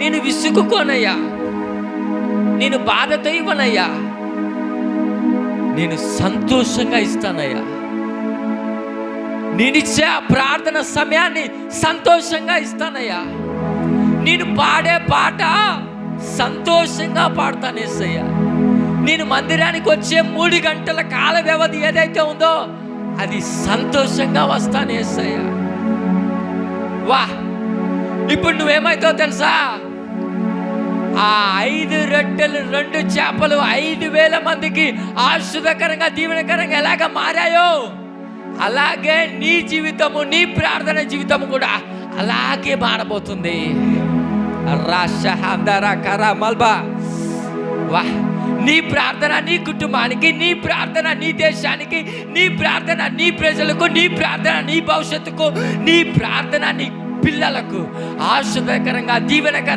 నేను విసుగుకోనయ్యా, నేను బాధతో ఇవ్వనయ్యా, నేను సంతోషంగా ఇస్తానయ్యా. నేనిచ్చే ఆ ప్రార్థన సమయాన్ని సంతోషంగా ఇస్తానయ్యా. నేను పాడే పాట సంతోషంగా పాడతానేసయ్యా. నేను మందిరానికి వచ్చే 3 గంటల కాల వ్యవధి ఏదైతే ఉందో అది సంతోషంగా వస్తానేసయ్యా. వా, ఇప్పుడు నువ్వేమైతావు తెలుసా? ఆ 5 రొట్టెలు 2 చేపలు 5,000 మందికి ఆశీర్వాదకరంగా దీవెనకరంగా ఎలాగ మారాయో అలాగే నీ జీవితము, నీ ప్రార్థన జీవితము కూడా అలాగే మారబోతుంది. వా, నీ ప్రార్థన నీ కుటుంబానికి, నీ ప్రార్థన నీ దేశానికి, నీ ప్రార్థన నీ ప్రజలకు, నీ ప్రార్థన నీ భవిష్యత్తుకు, నీ ప్రార్థన నీ పిల్లలకు ఆశీర్వాదకరంగా దీవెనకరంగా